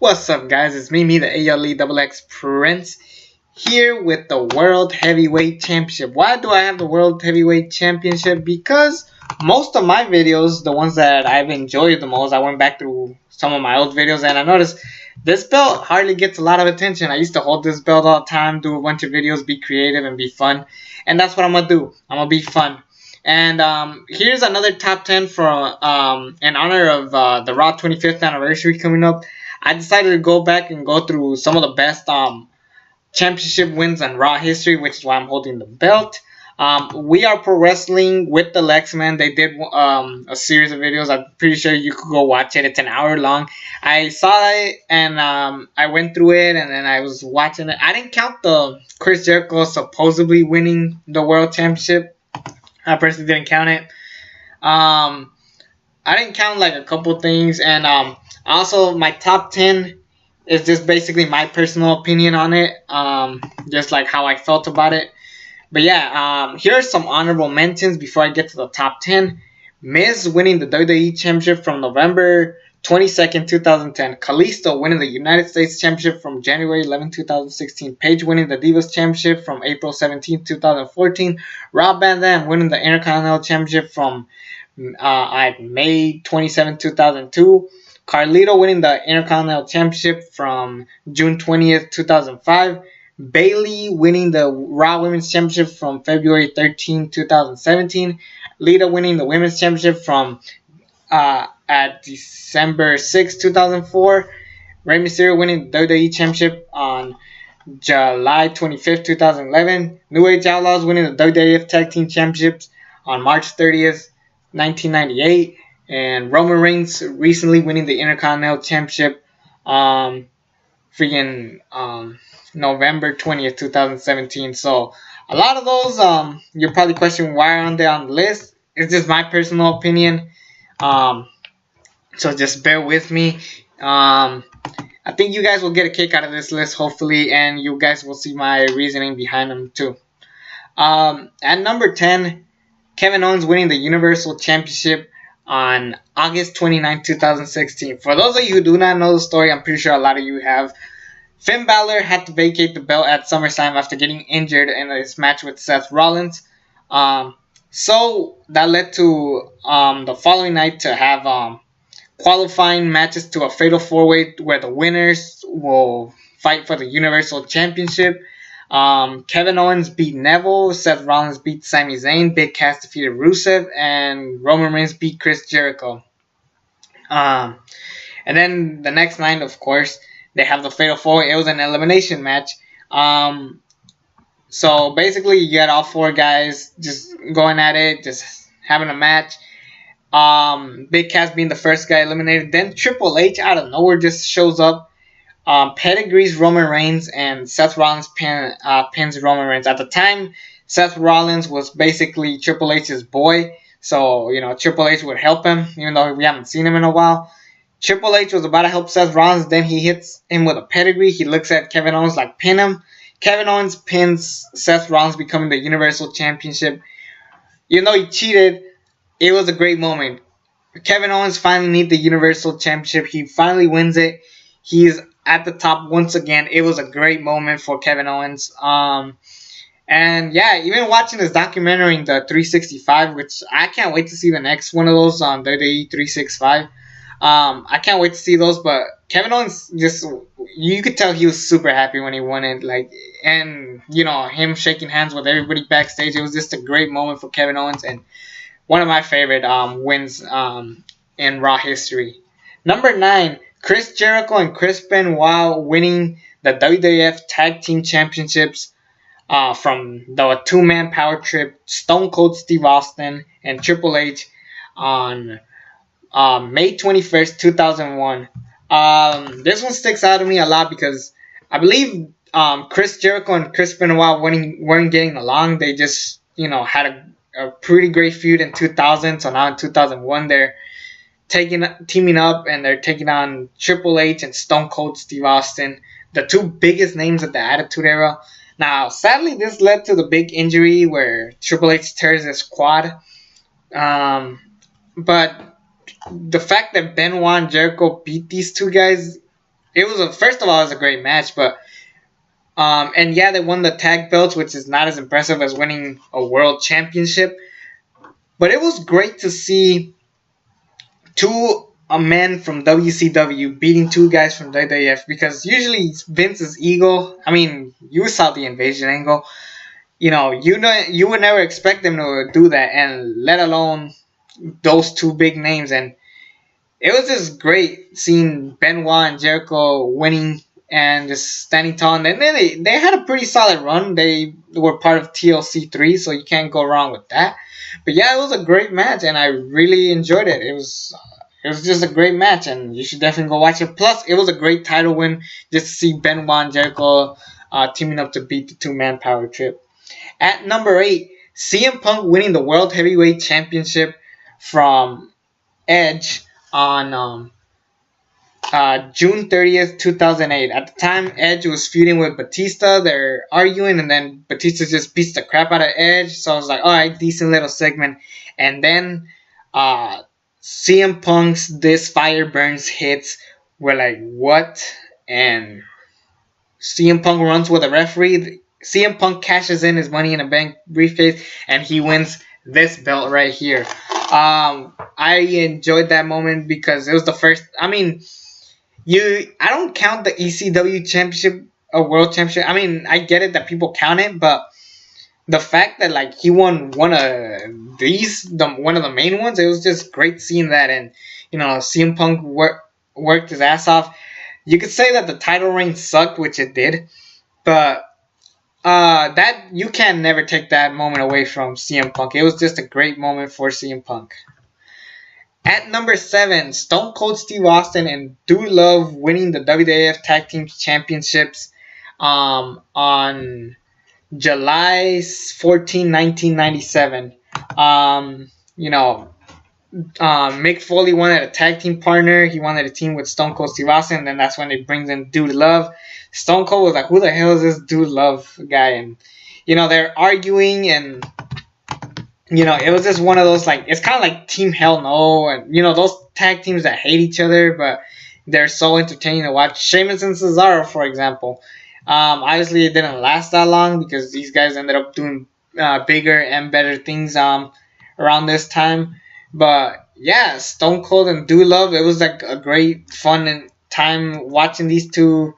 What's up, guys? It's me, the ALE Double X Prince, here with the World Heavyweight Championship. Why do I have the World Heavyweight Championship? Because most of my videos, the ones that I've enjoyed the most, I went back through some of my old videos and I noticed this belt hardly gets a lot of attention. I used to hold this belt all the time, do a bunch of videos, be creative and be fun. And that's what I'm going to do. I'm going to be fun. And here's another top 10 for in honor of the Raw 25th anniversary coming up. I decided to go back and go through some of the best championship wins in Raw history, which is why I'm holding the belt. We Are Pro Wrestling with the Lexman. They did a series of videos. I'm pretty sure you could go watch it. It's an hour long. I saw it and I went through it and then I was watching it. I didn't count the Chris Jericho supposedly winning the World Championship. I personally didn't count it. I didn't count like a couple things, and also my top 10 is just basically my personal opinion on it, just like how I felt about it. But yeah, here are some honorable mentions before I get to the top 10. Miz winning the WWE Championship from November 22nd, 2010. Kalisto winning the United States Championship from January 11, 2016. Paige winning the Divas Championship from April 17, 2014. Rob Van Dam winning the Intercontinental Championship from May 27, 2002. Carlito winning the Intercontinental Championship from June 20th, 2005. Bayley winning the Raw Women's Championship from February 13, 2017. Lita winning the Women's Championship from at December 6, 2004. Rey Mysterio winning the WWE Championship on July 25th, 2011. New Age Outlaws winning the WWF Tag Team Championships on March 30th, 1998. And Roman Reigns recently winning the Intercontinental Championship November 20th, 2017. So a lot of those, you're probably questioning why aren't they on the list. It's just my personal opinion. So just bear with me. I think you guys will get a kick out of this list, hopefully, and you guys will see my reasoning behind them too. At number 10, Kevin Owens winning the Universal Championship on August 29, 2016. For those of you who do not know the story, I'm pretty sure a lot of you have. Finn Balor had to vacate the belt at SummerSlam after getting injured in his match with Seth Rollins. So that led to the following night to have qualifying matches to a Fatal 4-Way where the winners will fight for the Universal Championship. Kevin Owens beat Neville, Seth Rollins beat Sami Zayn, Big Cass defeated Rusev, and Roman Reigns beat Chris Jericho. And then the next night, of course, they have the Fatal 4-Way. It was an elimination match. So basically, you got all four guys just going at it, just having a match. Big Cass being the first guy eliminated. Then Triple H out of nowhere just shows up. Pedigrees Roman Reigns, and Seth Rollins pins Roman Reigns. At the time, Seth Rollins was basically Triple H's boy, so Triple H would help him, even though we haven't seen him in a while. Triple H was about to help Seth Rollins, then he hits him with a pedigree. He looks at Kevin Owens like, pin him. Kevin Owens pins Seth Rollins, becoming the Universal Championship. Even though he cheated, it was a great moment. Kevin Owens finally needs the Universal Championship. He finally wins it. He's at the top once again. It was a great moment for Kevin Owens. And yeah, even watching this documentary in the 365, which I can't wait to see the next one of those on WWE 365. I can't wait to see those, but Kevin Owens you could tell he was super happy when he won it, and him shaking hands with everybody backstage. It was just a great moment for Kevin Owens and one of my favorite wins in Raw history. Number 9, Chris Jericho and Chris Benoit winning the WWF Tag Team Championships from the two-man power trip, Stone Cold Steve Austin and Triple H on May 21st, 2001. This one sticks out to me a lot because I believe Chris Jericho and Chris Benoit weren't getting along. They just had a pretty great feud in 2000. So now in 2001 they're teaming up and they're taking on Triple H and Stone Cold Steve Austin, the two biggest names of the Attitude Era. Now, sadly, this led to the big injury where Triple H tears his quad. But the fact that Benoit and Jericho beat these two guys, it was first of all, it was a great match, but and yeah, they won the tag belts, which is not as impressive as winning a world championship. But it was great to see two men from WCW beating two guys from WWF, because usually Vince's ego. I mean, you saw the invasion angle. You would never expect them to do that, and let alone those two big names. And it was just great seeing Benoit and Jericho winning and just standing tall. And then they had a pretty solid run. They were part of TLC 3, so you can't go wrong with that. But yeah, it was a great match, and I really enjoyed it. It was just a great match, and you should definitely go watch it. Plus, it was a great title win just to see Benoit and Jericho teaming up to beat the two-man power trip. At number 8, CM Punk winning the World Heavyweight Championship from Edge on June 30th, 2008. At the time, Edge was feuding with Batista. They're arguing, and then Batista just beats the crap out of Edge. So I was like, alright, decent little segment. And then CM Punk's This Fire Burns hits. We're like, what? And CM Punk runs with a referee. CM Punk cashes in his Money in the Bank briefcase, and he wins this belt right here. I enjoyed that moment because it was the first. I mean, I don't count the ECW championship a world championship. I mean, I get it that people count it, but the fact that like he won one of one of the main ones, it was just great seeing that. And CM Punk worked his ass off. You could say that the title reign sucked, which it did, but that you can never take that moment away from CM Punk. It was just a great moment for CM Punk. At number 7, Stone Cold Steve Austin and Dude Love winning the WWF Tag Team Championships on July 14, 1997. Mick Foley wanted a tag team partner. He wanted a team with Stone Cold Steve Austin, and then that's when they brings in Dude Love. Stone Cold was like, who the hell is this Dude Love guy? And they're arguing, and it was just one of those, like, it's kind of like Team Hell No, and those tag teams that hate each other, but they're so entertaining to watch. Sheamus and Cesaro, for example. Obviously it didn't last that long because these guys ended up doing bigger and better things around this time. But yeah, Stone Cold and Dude Love, it was like a great fun time watching these two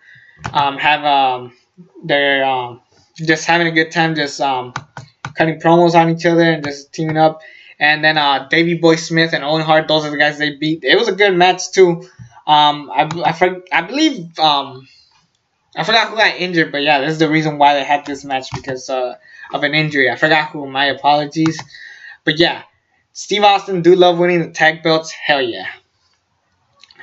they're just having a good time, just cutting promos on each other and just teaming up. And then Davey Boy Smith and Owen Hart, those are the guys they beat. It was a good match too. I believe I forgot who got injured, but yeah, this is the reason why they had this match, because of an injury. I forgot who. My apologies. But yeah, Steve Austin, Dude Love winning the tag belts. Hell yeah.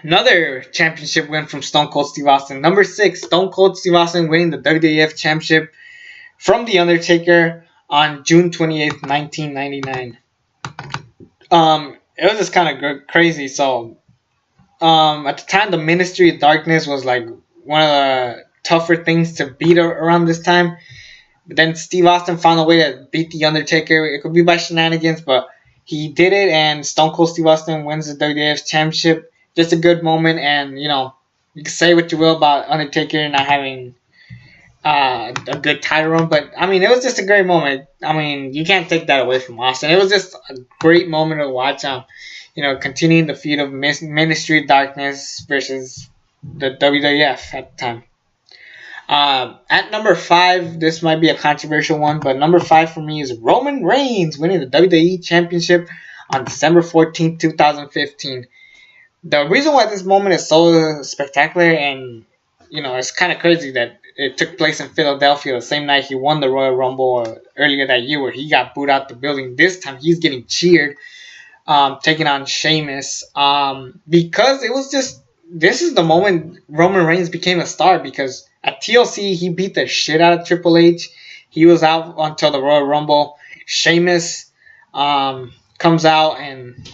Another championship win from Stone Cold Steve Austin. Number 6, Stone Cold Steve Austin winning the WWF Championship from The Undertaker on June 28th, 1999. It was just kind of crazy. So, at the time, the Ministry of Darkness was like one of the tougher things to beat around this time. But then Steve Austin found a way to beat The Undertaker. It could be by shenanigans, but he did it, and Stone Cold Steve Austin wins the WWF Championship. Just a good moment, and you can say what you will about Undertaker not having a good title run, but I mean, it was just a great moment. I mean, you can't take that away from Austin. It was just a great moment to watch. Continuing the feud of Ministry of Darkness versus the WWF at the time. At number 5, this might be a controversial one, but number 5 for me is Roman Reigns winning the WWE Championship on December 14th, 2015. The reason why this moment is so spectacular, and it's kind of crazy that it took place in Philadelphia the same night he won the Royal Rumble earlier that year, where he got booed out the building. This time he's getting cheered, taking on Sheamus, because it was just, this is the moment Roman Reigns became a star, because at TLC he beat the shit out of Triple H. He was out until the Royal Rumble. Sheamus comes out, and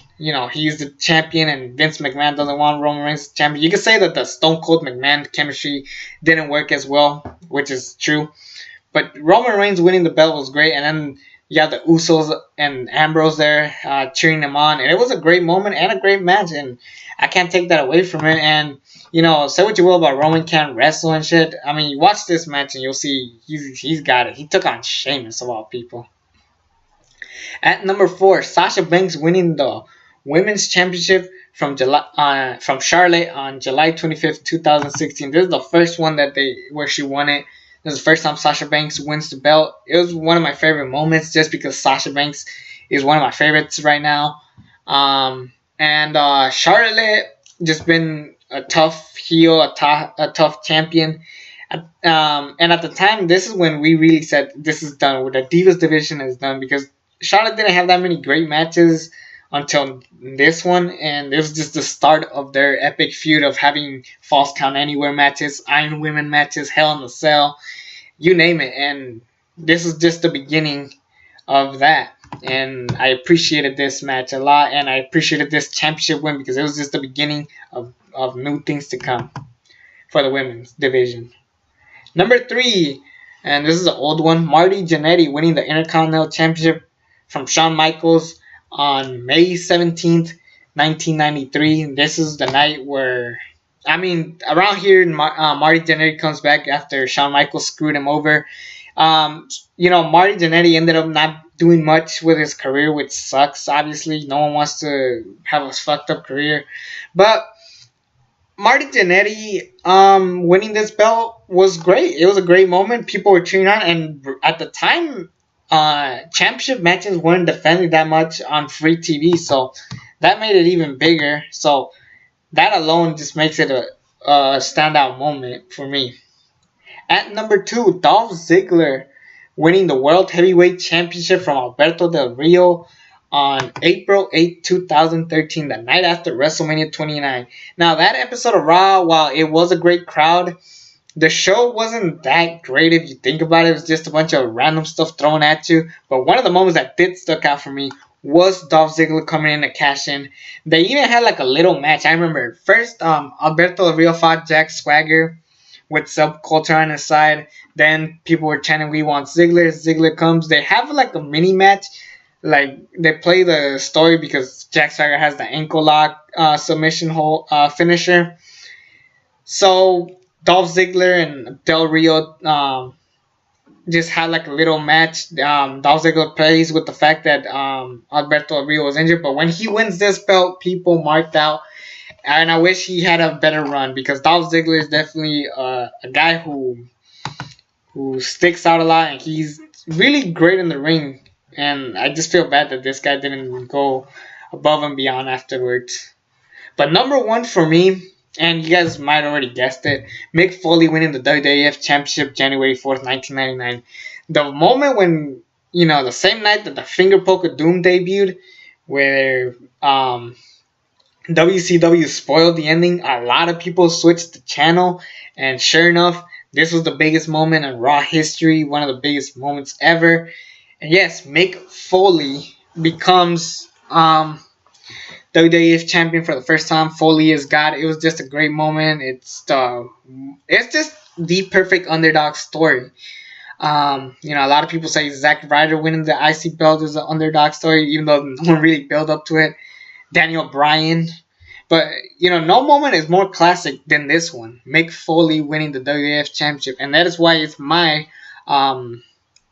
he's the champion, and Vince McMahon doesn't want Roman Reigns champion. You could say that the Stone Cold McMahon chemistry didn't work as well, which is true. But Roman Reigns winning the belt was great, and then You have the Usos and Ambrose there cheering them on, and it was a great moment and a great match, and I can't take that away from it. And say what you will about Roman can't wrestle and shit. I mean, you watch this match and you'll see he's got it. He took on Sheamus of all people. At number 4, Sasha Banks winning the Women's Championship from Charlotte on July 25th, 2016. This is the first one where she won it. This is the first time Sasha Banks wins the belt. It was one of my favorite moments just because Sasha Banks is one of my favorites right now. And Charlotte just been a tough heel, a tough champion. And at the time, this is when we really said this is done. The Divas division is done because Charlotte didn't have that many great matches until this one, and it was just the start of their epic feud of having Falls Count Anywhere matches, Iron Women matches, Hell in a Cell, you name it. And this is just the beginning of that. And I appreciated this match a lot, and I appreciated this championship win because it was just the beginning of new things to come for the women's division. Number 3, and this is an old one, Marty Jannetty winning the Intercontinental Championship from Shawn Michaels on May 17th, 1993. This is the night where, around here, Marty Jannetty comes back after Shawn Michaels screwed him over. Marty Jannetty ended up not doing much with his career, which sucks. Obviously, no one wants to have a fucked up career. But Marty Jannetty winning this belt was great. It was a great moment. People were cheering on, and at the time, championship matches weren't defended that much on free TV, so that made it even bigger. So that alone just makes it a standout moment for me. At number 2, Dolph Ziggler winning the World Heavyweight Championship from Alberto Del Rio on April 8, 2013, the night after WrestleMania 29. Now, that episode of Raw, while it was a great crowd, the show wasn't that great if you think about it. It was just a bunch of random stuff thrown at you. But one of the moments that did stick out for me was Dolph Ziggler coming in to cash in. They even had like a little match. I remember first Alberto Del Rio fought Jack Swagger with Subculture on his side. Then people were chanting, "We want Ziggler." Ziggler comes. They have like a mini match. Like they play the story because Jack Swagger has the ankle lock submission hold finisher. So Dolph Ziggler and Del Rio just had like a little match. Dolph Ziggler plays with the fact that Alberto Del Rio was injured, but when he wins this belt, people marked out. And I wish he had a better run because Dolph Ziggler is definitely a guy who sticks out a lot, and he's really great in the ring. And I just feel bad that this guy didn't go above and beyond afterwards. But number 1 for me, and you guys might already guessed it, Mick Foley winning the WWF Championship January 4th, 1999. The moment when, the same night that the Finger Poke of Doom debuted, where WCW spoiled the ending, a lot of people switched the channel, and sure enough, this was the biggest moment in Raw history, one of the biggest moments ever. And yes, Mick Foley becomes WWF champion for the first time. Foley is God. It was just a great moment. It's just the perfect underdog story. A lot of people say Zack Ryder winning the IC belt is an underdog story, even though no one really built up to it. Daniel Bryan. But, no moment is more classic than this one. Mick Foley winning the WWF Championship. And that is why it's my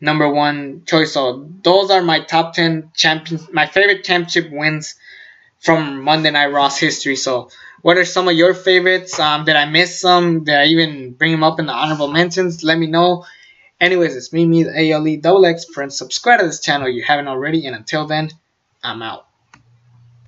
number 1 choice. So those are my top 10 champions, my favorite championship wins from Monday Night Raw's history. So what are some of your favorites? Did I miss some? Did I even bring them up in the honorable mentions? Let me know. Anyways, it's me, the ALE XX Prince. Subscribe to this channel if you haven't already. And until then, I'm out.